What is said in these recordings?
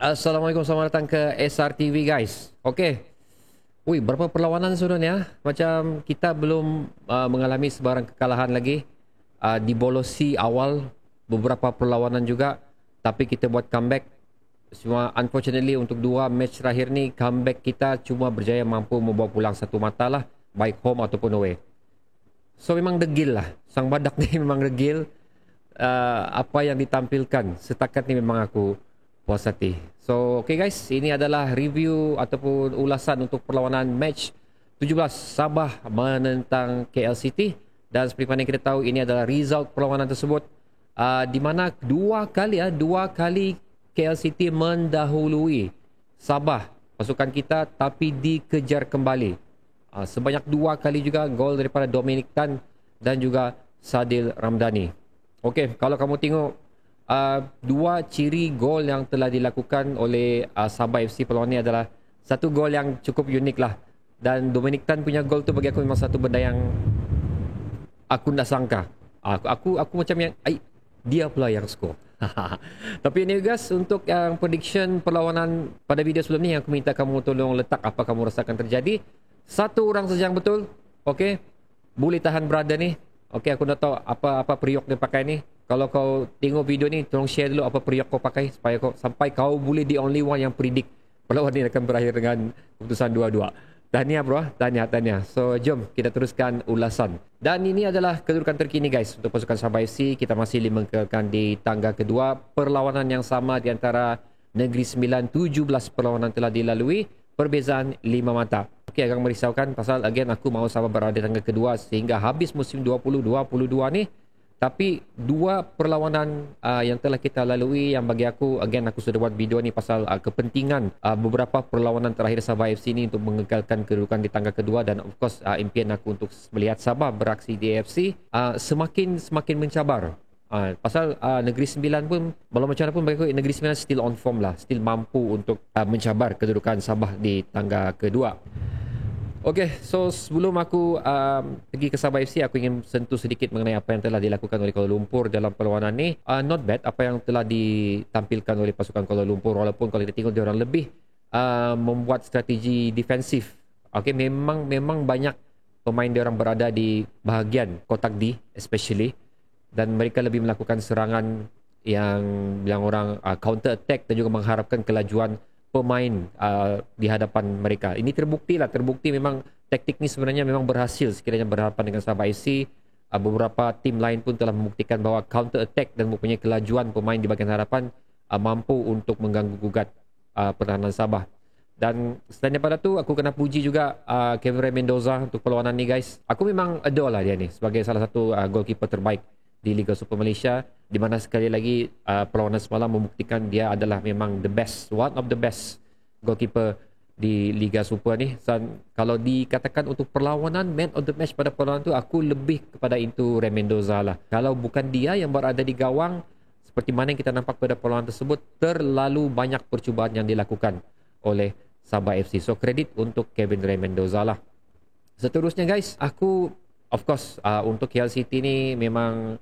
Assalamualaikum, selamat datang ke SRTV guys. Okey. Berapa perlawanan sebenarnya? Macam kita belum mengalami sebarang kekalahan lagi. Dibolosi awal beberapa perlawanan juga, tapi kita buat comeback. Cuma unfortunately untuk dua match terakhir ni comeback kita cuma berjaya mampu membawa pulang satu mata lah, baik home ataupun away. So memang degil lah. Sang badak ni memang degil. Apa yang ditampilkan setakat ni memang aku puas hati. So, okay guys, ini adalah review ataupun ulasan untuk perlawanan match 17 Sabah menentang KL City. Dan seperti mana kita tahu, ini adalah result perlawanan tersebut. Di mana dua kali KL City mendahului Sabah pasukan kita, tapi dikejar kembali. Sebanyak dua kali juga gol daripada Dominic Tan dan juga Sadil Ramdhani. Okey, kalau kamu tengok dua ciri gol yang telah dilakukan oleh Sabah FC perlawanan ini adalah satu gol yang cukup unik lah. Dan Dominic Tan punya gol tu bagi aku memang satu benda yang aku tak sangka. Aku macam yang dia pula yang skor. Tapi ini guys, untuk yang prediction perlawanan pada video sebelum ni, yang aku minta kamu tolong letak apa kamu rasakan terjadi. Satu orang saja yang betul. Okey, boleh tahan brother ni. Okey, aku nak tahu apa periuk dia pakai ni. Kalau kau tengok video ni, tolong share dulu apa periuk kau pakai supaya sampai kau boleh the only one yang predict perlawanan ni akan berakhir dengan keputusan 2-2. Tahniah bro, tahniah. So jom kita teruskan ulasan. Dan ini adalah kedudukan terkini guys untuk pasukan Sabah FC. Kita masih mengekalkan di tangga kedua. Perlawanan yang sama di antara Negeri Sembilan. 17 perlawanan telah dilalui. Perbezaan 5 mata. Okey, agak merisaukan pasal again aku mahu Sabah berada di tangga kedua sehingga habis musim 2022 ni. Tapi dua perlawanan yang telah kita lalui, yang bagi aku, again aku sudah buat video ni pasal kepentingan beberapa perlawanan terakhir Sabah FC ni untuk mengekalkan kedudukan di tangga kedua. Dan of course impian aku untuk melihat Sabah beraksi di AFC semakin mencabar. Pasal Negeri Sembilan pun, walau macam mana pun bagi aku, Negeri Sembilan still on form lah, still mampu untuk mencabar kedudukan Sabah di tangga kedua. Okay, so sebelum aku pergi ke Sabah FC, aku ingin sentuh sedikit mengenai apa yang telah dilakukan oleh Kuala Lumpur dalam perlawanan ni. Not bad apa yang telah ditampilkan oleh pasukan Kuala Lumpur, walaupun kalau kita tengok diorang lebih membuat strategi defensif. Okay, memang banyak pemain diorang berada di bahagian kotak D especially, dan mereka lebih melakukan serangan yang orang counter attack dan juga mengharapkan kelajuan pemain di hadapan mereka. Ini terbukti memang taktik ni sebenarnya memang berhasil sekiranya berhadapan dengan Sabah FC. Beberapa tim lain pun telah membuktikan bahawa counter attack dan mempunyai kelajuan pemain di bahagian hadapan mampu untuk mengganggu gugat pertahanan Sabah. Dan selain daripada tu, aku kena puji juga Kevin Ray Mendoza untuk perlawanan ni guys. Aku memang adore lah dia ni sebagai salah satu goalkeeper terbaik di Liga Super Malaysia, di mana sekali lagi perlawanan semalam membuktikan dia adalah memang the best, one of the best goalkeeper di Liga Super ni. Dan kalau dikatakan untuk perlawanan man of the match pada perlawanan tu, aku lebih kepada into Ray Mendoza lah. Kalau bukan dia yang berada di gawang, seperti mana yang kita nampak pada perlawanan tersebut, terlalu banyak percubaan yang dilakukan oleh Sabah FC. So kredit untuk Kevin Ray Mendoza lah. Seterusnya guys, aku of course untuk KL City ni memang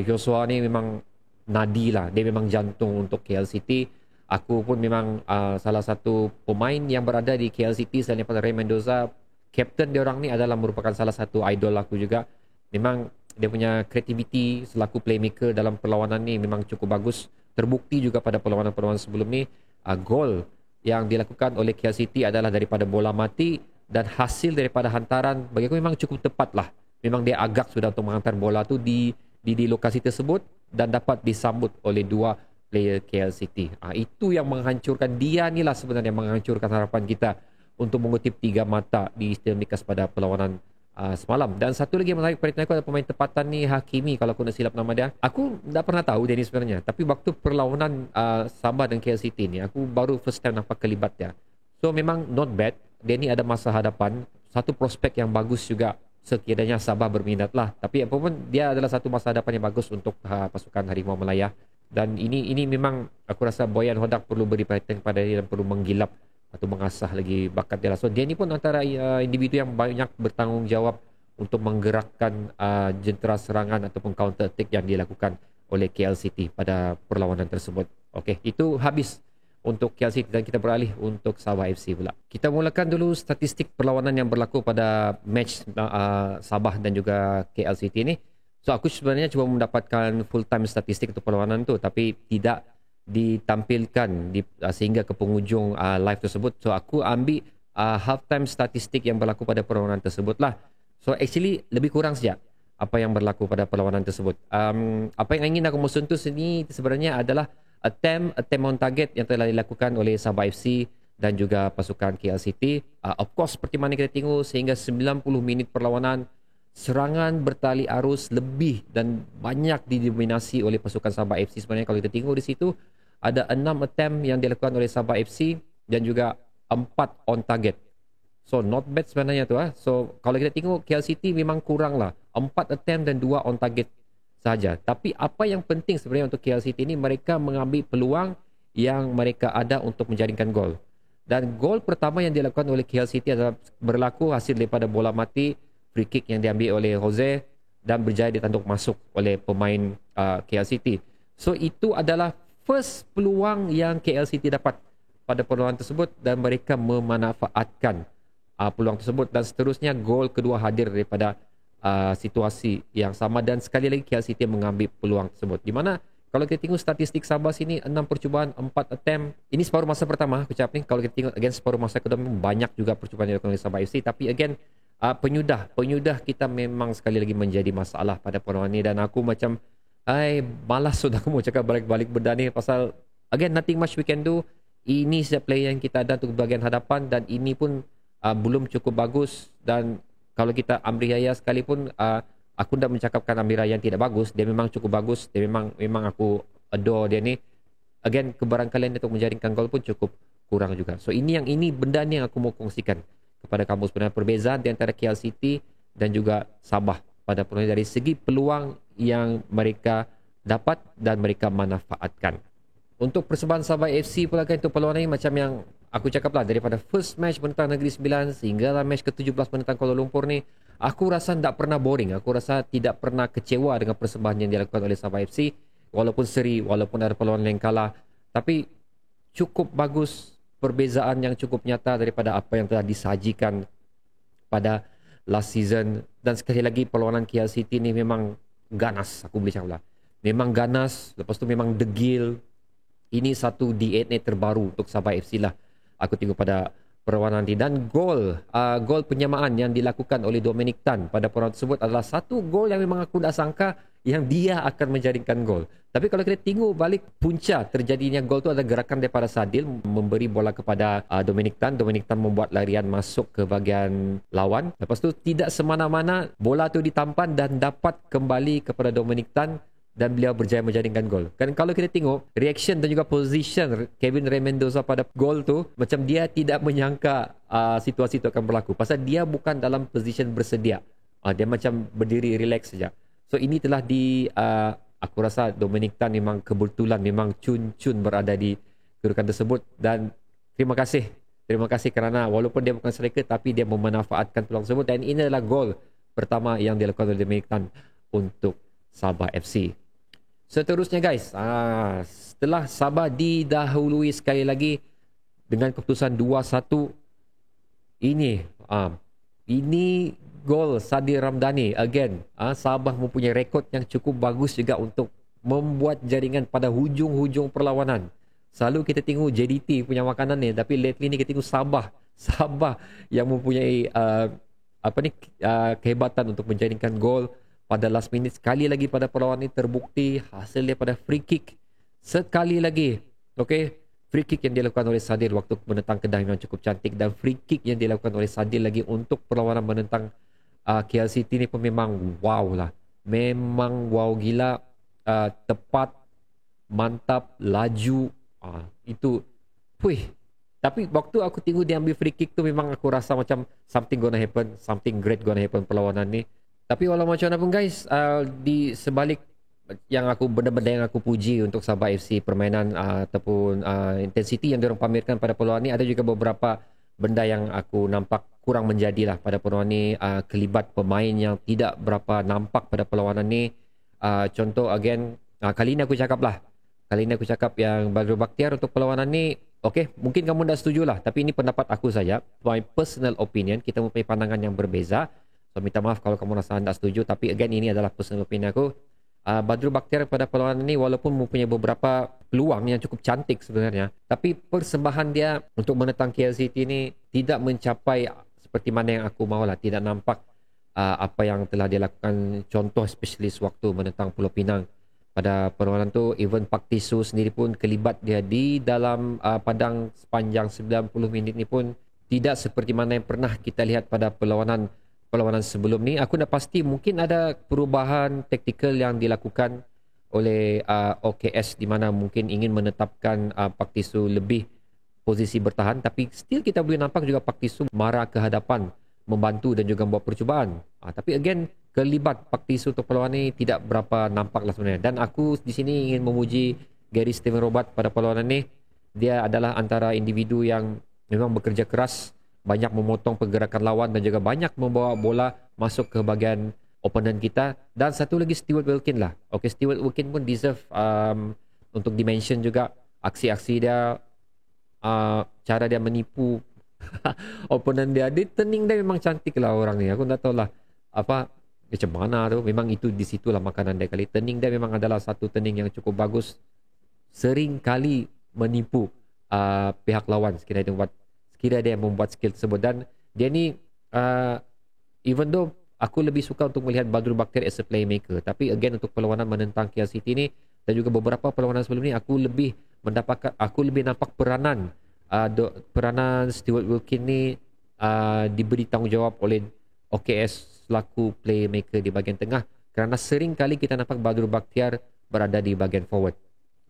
Joshua ni memang nadi lah. Dia memang jantung untuk KL City. Aku pun memang salah satu pemain yang berada di KL City selain daripada Ray Mendoza. Kapten dia orang ni adalah merupakan salah satu idol aku juga. Memang dia punya kreativiti selaku playmaker dalam perlawanan ni memang cukup bagus. Terbukti juga pada perlawanan-perlawanan sebelum ni. Gol yang dilakukan oleh KL City adalah daripada bola mati, dan hasil daripada hantaran bagi aku memang cukup tepat lah. Memang dia agak sudah untuk menghantar bola tu di lokasi tersebut dan dapat disambut oleh dua player KL City. Itu yang menghancurkan, dia ni lah sebenarnya menghancurkan harapan kita untuk mengutip 3 mata di Stadium Nikas pada perlawanan semalam. Dan satu lagi yang menarik perhatian aku adalah pemain tempatan ni, Hakimi, kalau aku nak silap nama dia. Aku tak pernah tahu dia ni sebenarnya, tapi waktu perlawanan Sabah dan KL City ni, aku baru first time nampak kelibat dia. So memang not bad. Dia ni ada masa hadapan, satu prospek yang bagus juga sekiranya Sabah berminat lah. Tapi apapun, dia adalah satu masa hadapan yang bagus untuk pasukan Harimau Malaya. Dan ini memang aku rasa Boyan Hodak perlu beri perhatian kepada dia dan perlu menggilap atau mengasah lagi bakat dia lah. So dia ni pun antara individu yang banyak bertanggungjawab untuk menggerakkan jentera serangan ataupun counter attack yang dilakukan oleh KL City pada perlawanan tersebut. Okey, itu habis untuk KL City dan kita beralih untuk Sabah FC pula. Kita mulakan dulu statistik perlawanan yang berlaku pada match Sabah dan juga KL City ni. So aku sebenarnya cuba mendapatkan full time statistik untuk perlawanan tu, tapi tidak ditampilkan sehingga ke penghujung live tersebut. So aku ambil half time statistik yang berlaku pada perlawanan tersebut lah. So actually lebih kurang saja apa yang berlaku pada perlawanan tersebut. Apa yang ingin aku mau sentuh sini sebenarnya adalah attempt on target yang telah dilakukan oleh Sabah FC dan juga pasukan KL City. Of course, seperti mana kita tengok, sehingga 90 minit perlawanan, serangan bertali arus lebih dan banyak didominasi oleh pasukan Sabah FC. Sebenarnya kalau kita tengok di situ, ada 6 attempt yang dilakukan oleh Sabah FC dan juga 4 on target. So not bad sebenarnya tu. So kalau kita tengok KL City memang kurang lah, 4 attempt dan 2 on target saja. Tapi apa yang penting sebenarnya untuk KL City ini, mereka mengambil peluang yang mereka ada untuk menjaringkan gol. Dan gol pertama yang dilakukan oleh KL City adalah berlaku hasil daripada bola mati, free kick yang diambil oleh Jose dan berjaya ditanduk masuk oleh pemain KL City. So itu adalah first peluang yang KL City dapat pada perlawanan tersebut dan mereka memanfaatkan peluang tersebut, dan seterusnya gol kedua hadir daripada situasi yang sama, dan sekali lagi KL City mengambil peluang tersebut. Di mana kalau kita tengok statistik Sabah sini, 6 percubaan, 4 attempt. Ini separuh masa pertama aku cakap ni. Kalau kita tengok again separuh masa kedua, banyak juga percubaan yang dilakukan oleh Sabah FC. Tapi again penyudah kita memang sekali lagi menjadi masalah pada perlawanan ni, dan aku macam malas sudah aku mau cakap balik-balik benda ni, pasal again nothing much we can do. Ini saja player yang kita ada untuk bahagian hadapan, dan ini pun belum cukup bagus. Dan kalau kita Amri Yahya sekalipun, aku dah mencakapkan Amri Yahya yang tidak bagus. Dia memang cukup bagus. Dia memang aku adore dia ni. Again, kebarangkalian untuk menjaringkan gol pun cukup kurang juga. So ini benda ni yang aku mau kongsikan kepada kamu sebenarnya, perbezaan di antara KL City dan juga Sabah pada perlawanan dari segi peluang yang mereka dapat dan mereka manfaatkan. Untuk persembahan Sabah FC pula kan, untuk perlawanan ini macam yang aku cakap lah, daripada first match menentang Negeri Sembilan sehinggalah match ke-17 menentang Kuala Lumpur ni, aku rasa tak pernah boring. Aku rasa tidak pernah kecewa dengan persembahan yang dilakukan oleh Sabah FC. Walaupun seri, walaupun ada perlawanan yang kalah, tapi cukup bagus, perbezaan yang cukup nyata daripada apa yang telah disajikan pada last season. Dan sekali lagi perlawanan KL City ni memang ganas, aku boleh cakap lah. Memang ganas, lepas tu memang degil. Ini satu DNA terbaru untuk Sabah FC lah, aku tengok pada perlawanan nanti. Dan gol penyamaan yang dilakukan oleh Dominic Tan pada perlawanan tersebut adalah satu gol yang memang aku tak sangka yang dia akan menjaringkan gol. Tapi kalau kita tengok balik punca terjadinya gol tu adalah gerakan daripada Sadil memberi bola kepada Dominic Tan. Dominic Tan membuat larian masuk ke bahagian lawan. Lepas tu tidak semana-mana bola tu ditampan dan dapat kembali kepada Dominic Tan, dan beliau berjaya menjaringkan gol. Kan kalau kita tengok reaction dan juga position Kevin Ray Mendoza pada gol tu, macam dia tidak menyangka situasi itu akan berlaku. Pasal dia bukan dalam position bersedia. Dia macam berdiri relax saja. So ini telah aku rasa Dominic Tan memang kebetulan memang cun-cun berada di kedudukan tersebut. Dan terima kasih kerana walaupun dia bukan striker, tapi dia memanfaatkan peluang tersebut. Dan ini adalah gol pertama yang dilakukan oleh Dominic Tan untuk Sabah FC. Seterusnya guys, setelah Sabah didahului sekali lagi dengan keputusan 2-1, ini gol Sadil Ramdhani. Again, Sabah mempunyai rekod yang cukup bagus juga untuk membuat jaringan pada hujung-hujung perlawanan. Selalu kita tengok JDT punya makanan ni, tapi lately ni kita tengok Sabah yang mempunyai kehebatan untuk menjaringkan gol pada last minute. Sekali lagi pada perlawanan ini terbukti hasil daripada free kick. Sekali lagi, free kick yang dilakukan oleh Sadil waktu menentang Kedah memang cukup cantik, dan free kick yang dilakukan oleh Sadil lagi untuk perlawanan menentang KL City ni pun memang wow lah. Memang wow gila, tepat, mantap, laju. Itu, tapi waktu aku tengok dia ambil free kick tu, memang aku rasa macam something gonna happen, something great gonna happen perlawanan ni. Tapi walau macam mana pun guys, di sebalik yang benda-benda yang aku puji untuk Sabah FC, permainan ataupun intensity yang diorang pamerkan pada perlawanan ni, ada juga beberapa benda yang aku nampak kurang menjadilah pada perlawanan ni. Kelibat pemain yang tidak berapa nampak pada perlawanan ni. Contoh again, kali ini aku cakap yang Badrul Bakhtiar untuk perlawanan ni, Okey, mungkin kamu dah setuju lah. Tapi ini pendapat aku saja. My personal opinion. Kita mempunyai pandangan yang berbeza. So, minta maaf kalau kamu rasa anda setuju. Tapi again, ini adalah personal opinion aku. Badru Bakhtiar pada perlawanan ini walaupun mempunyai beberapa peluang yang cukup cantik sebenarnya. Tapi persembahan dia untuk menentang KLCT ini tidak mencapai seperti mana yang aku mahulah. Tidak nampak apa yang telah dia lakukan. Contoh spesialis waktu menentang Pulau Pinang. Pada perlawanan tu, even Pak Tisu sendiri pun kelibat dia di dalam padang sepanjang 90 minit ni pun tidak seperti mana yang pernah kita lihat pada perlawanan sebelum ni. Aku dah pasti mungkin ada perubahan taktikal yang dilakukan oleh OKS di mana mungkin ingin menetapkan Pak Tisu lebih posisi bertahan, tapi still kita boleh nampak juga Pak Tisu marah ke hadapan membantu dan juga membuat percubaan. Tapi again, kelibat Pak Tisu untuk perlawanan ini tidak berapa nampaklah sebenarnya. Dan aku di sini ingin memuji Gary Steven Robert pada perlawanan ini. Dia adalah antara individu yang memang bekerja keras, banyak memotong pergerakan lawan dan juga banyak membawa bola masuk ke bahagian opponent kita. Dan satu lagi Stewart Wilkin lah. Okay, Stewart Wilkin pun deserve untuk dimention juga aksi-aksi dia, cara dia menipu opponent dia. Dia turning dia memang cantik lah orang ni. Aku tak tahu lah apa macam mana tu. Memang itu di situlah makanan dia kali. Turning dia memang adalah satu turning yang cukup bagus. Sering kali menipu pihak lawan sekiranya dia membuat skill tersebut. Dan dia ni even though aku lebih suka untuk melihat Badru Bakhtiar as a playmaker, tapi again untuk perlawanan menentang KLCT ni dan juga beberapa perlawanan sebelum ni, aku lebih nampak peranan Stewart Wilkin ni diberi tanggungjawab oleh OKS selaku playmaker di bahagian tengah, kerana sering kali kita nampak Badru Bakhtiar berada di bahagian forward.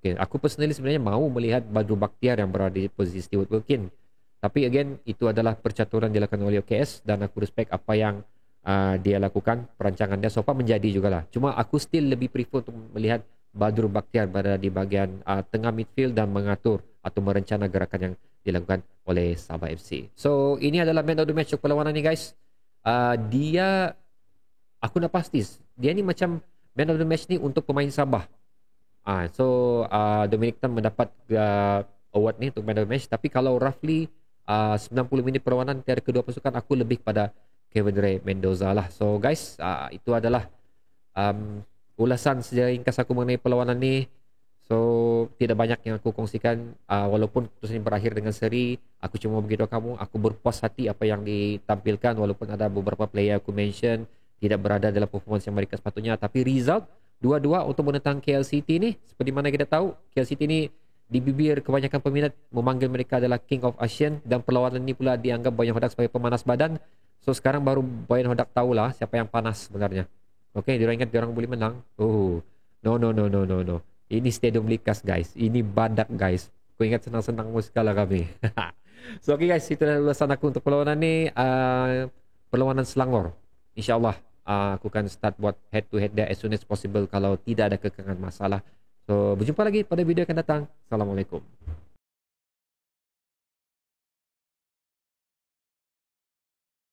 Okay, aku personally sebenarnya mahu melihat Badru Bakhtiar yang berada di posisi Stewart Wilkin. Tapi again, itu adalah percaturan dilakukan oleh OKS dan aku respect apa yang dia lakukan. Perancangan dia so far menjadi jugalah. Cuma aku still lebih prefer untuk melihat Badru Bakhtiar berada di bahagian tengah midfield dan mengatur atau merencana gerakan yang dilakukan oleh Sabah FC. So, ini adalah man of the match untuk perlawanan ni guys. Aku dah pasti dia ni macam man of the match ni untuk pemain Sabah. Dominic Tan mendapat award ni untuk man of the match. Tapi kalau roughly 90 minit perlawanan antara kedua pasukan, aku lebih pada Kevin Ray Mendoza lah. So guys, itu adalah ulasan sejarah ringkas aku mengenai perlawanan ni. So tidak banyak yang aku kongsikan. Walaupun keputusan ini berakhir dengan seri, aku cuma beritahu kamu aku berpuas hati apa yang ditampilkan. Walaupun ada beberapa player aku mention tidak berada dalam performance yang mereka sepatutnya, tapi result 2-2 untuk menentang KLCT ni, seperti mana kita tahu, KLCT ni di bibir kebanyakan peminat memanggil mereka adalah King of ASEAN, dan perlawanan ni pula dianggap Boyan Hodak sebagai pemanas badan. So sekarang baru Boyan Hodak tahulah siapa yang panas sebenarnya. Okay, diorang ingat diorang boleh menang. No. Ini Stadium Likas guys. Ini badak guys. Kau ingat senang-senang muskalah kami. So okay guys, itu adalah ulasan aku untuk perlawanan ni. Perlawanan Selangor, InsyaAllah aku akan start buat head to head dia as soon as possible kalau tidak ada kekangan masalah. So berjumpa lagi pada video akan datang. Assalamualaikum.